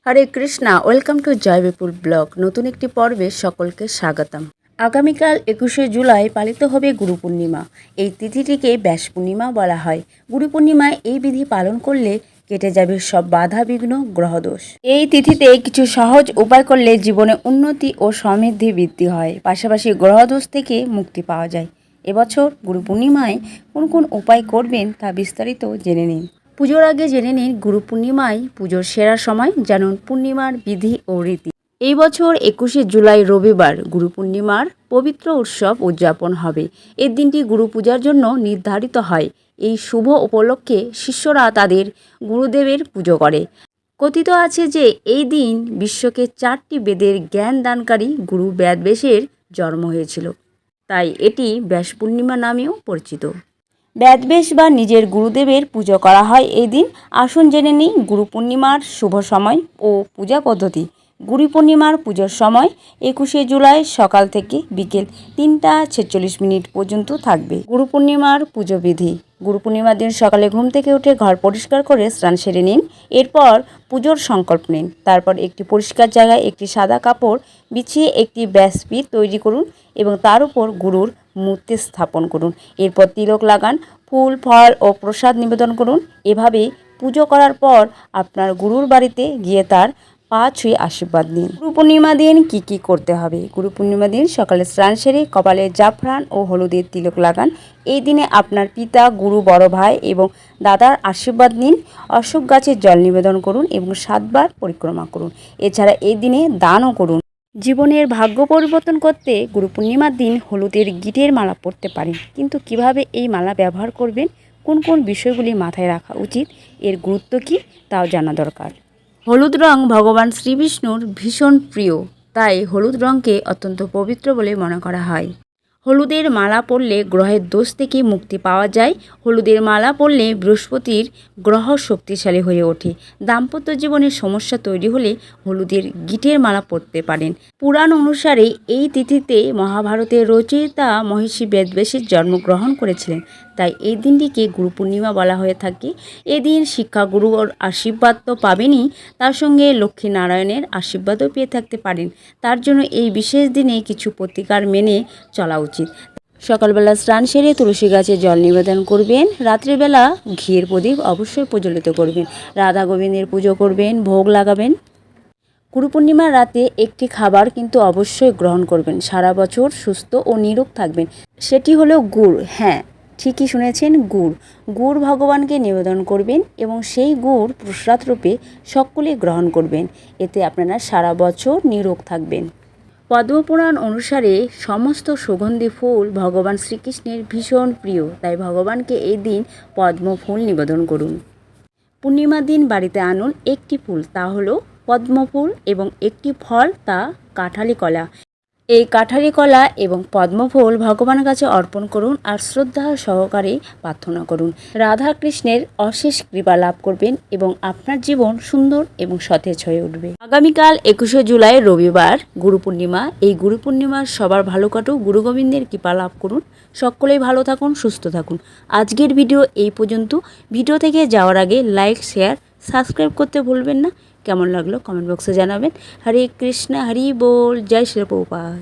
Hare Krishna, welcome to Joy Bipul blog. নতুন একটি পর্বে সকলকে স্বাগতম। আগামীকাল 21শে জুলাই পালিত হবে গুরু পূর্ণিমা। এই তিথিটিকে ব্যাস পূর্ণিমা বলা হয়। গুরু পূর্ণিমায় এই বিধি পালন করলে কেটে যাবে সব বাধা বিঘ্ন গ্রহদোষ। এই তিথিতে কিছু সহজ উপায় করলে জীবনে উন্নতি ও সমৃদ্ধি বৃদ্ধি হয়, পাশাপাশি গ্রহদোষ থেকে মুক্তি পাওয়া যায়। এবছর গুরু পূর্ণিমায় কোন কোন উপায় করবেন তা বিস্তারিত জেনে নিন। পুজোর আগে জেনে নিন গুরু পূর্ণিমায় পুজোর সেরা সময়, জানুন পূর্ণিমার বিধি ও রীতি। এই বছর 21শে জুলাই রবিবার গুরু পূর্ণিমার পবিত্র উৎসব উদযাপন হবে। এই দিনটি গুরু পূজার জন্য নির্ধারিত হয়। এই শুভ উপলক্ষে শিষ্যরা তাদের গুরুদেবের পুজো করে। কথিত আছে যে এই দিন বিশ্বকে 4টি বেদের জ্ঞান দানকারী গুরু ব্যাসের জন্ম হয়েছিল, তাই এটি ব্যাস পূর্ণিমা নামেও পরিচিত। ব্যাস বা নিজের গুরুদেবের পুজো করা হয় এই দিন। আসুন জেনে নিই গুরু পূর্ণিমার শুভ সময় ও পূজা পদ্ধতি। গুরু পূর্ণিমার পুজোর সময় 21শে জুলাই সকাল থেকে বিকেল 3টা 46 পর্যন্ত থাকবে। গুরু পূর্ণিমার পুজো বিধি। গুরু পূর্ণিমার দিন সকালে ঘুম থেকে উঠে ঘর পরিষ্কার করে স্নান সেরে নিন। এরপর পুজোর সংকল্প নিন। তারপর একটি পরিষ্কার জায়গায় একটি সাদা কাপড় বিছিয়ে একটি ব্যাসপীঠ তৈরি করুন এবং তার উপর গুরুর মূর্তি স্থাপন করুন। এরপর তিলক লাগান, ফুল ফল ও প্রসাদ নিবেদন করুন। এভাবে পুজো করার পর আপনার গুরুর বাড়িতে গিয়ে তার পা ছুঁয়ে আশীর্বাদ নিন। গুরু পূর্ণিমা দিন কী কী করতে হবে? গুরু পূর্ণিমা দিন সকালে স্নান সেরে কপালে জাফরান ও হলুদের তিলক লাগান। এই দিনে আপনার পিতা, গুরু, বড় ভাই এবং দাদার আশীর্বাদ নিন। অশোক গাছে জল নিবেদন করুন এবং 7বার পরিক্রমা করুন। এছাড়া এই দিনে দানও করুন। জীবনের ভাগ্য পরিবর্তন করতে গুরু পূর্ণিমার দিন হলুদের গিঁটের মালা পরতে পারেন, কিন্তু কিভাবে এই মালা ব্যবহার করবেন, কোন কোন বিষয়গুলি মাথায় রাখা উচিত, এর গুরুত্ব কী তাও জানা দরকার। হলুদ রং ভগবান শ্রীবিষ্ণুর ভীষণ প্রিয়, তাই হলুদ রঙকে অত্যন্ত পবিত্র বলে মনে করা হয়। হলুদের মালা পরলে গ্রহের দোষ থেকে মুক্তি পাওয়া যায়। হলুদের মালা পরলে বৃহস্পতির গ্রহ শক্তিশালী হয়ে ওঠে। দাম্পত্য জীবনে সমস্যা তৈরি হলে হলুদের গিঁটের মালা পরতে পারেন। পুরাণ অনুসারে এই তিথিতে মহাভারতের রচয়িতা মহর্ষি বেদব্যাসের জন্মগ্রহণ করেছিলেন, তাই এই দিনটিকে গুরু পূর্ণিমা বলা হয়ে থাকে। এদিন শিক্ষাগুরুর আশীর্বাদ তো পাবেনই, তার সঙ্গে লক্ষ্মীনারায়ণের আশীর্বাদও পেয়ে থাকতে পারেন। তার জন্য এই বিশেষ দিনে কিছু প্রতিকার মেনে চলা উচিত। সকালবেলা স্নান সেরে তুলসী গাছে জল নিবেদন করবেন। রাত্রিবেলা ঘিয়ের প্রদীপ অবশ্যই প্রজ্বলিত করবেন। রাধা গোবিন্দের পুজো করবেন, ভোগ লাগাবেন। গুরু পূর্ণিমার রাতে একটি খাবার কিন্তু অবশ্যই গ্রহণ করবেন। সারা বছর সুস্থ ও নিরোগ থাকবেন। সেটি হলো গুড়। হ্যাঁ, ঠিকই শুনেছেন, গুড়। গুড় ভগবানকে নিবেদন করবেন এবং সেই গুড় প্রসাদ রূপে সকলে গ্রহণ করবেন। এতে আপনারা সারা বছর নিরোগ থাকবেন। পদ্মপুরাণ অনুসারে সমস্ত সুগন্ধি ফুল ভগবান শ্রীকৃষ্ণের ভীষণ প্রিয়, তাই ভগবানকে এই দিন পদ্ম ফুল নিবেদন করুন। পূর্ণিমার দিন বাড়িতে আনুন একটি ফুল, তা হলো পদ্ম ফুল, এবং একটি ফল, তা কাঁঠালি কলা। এই কাঁঠালি কলা এবং পদ্ম ফুল ভগবানের কাছে অর্পণ করুন আর শ্রদ্ধা সহকারে প্রার্থনা করুন। রাধা কৃষ্ণের অশেষ কৃপা লাভ করবেন এবং আপনার জীবন সুন্দর এবং সতেজ হয়ে উঠবে। আগামীকাল 21শে জুলাই রবিবার গুরু পূর্ণিমা। এই গুরু পূর্ণিমার সবার ভালো কাটুক, গুরু গোবিন্দের কৃপা লাভ করুন। সকলেই ভালো থাকুন, সুস্থ থাকুন। আজকের ভিডিও এই পর্যন্ত। ভিডিও থেকে যাওয়ার আগে লাইক, শেয়ার, সাবস্ক্রাইব করতে ভুলবেন না। কেমন লাগলো কমেন্ট বক্সে জানাবেন। হরে কৃষ্ণ, হরি বল, জয় শ্রী প্রভুপাদ।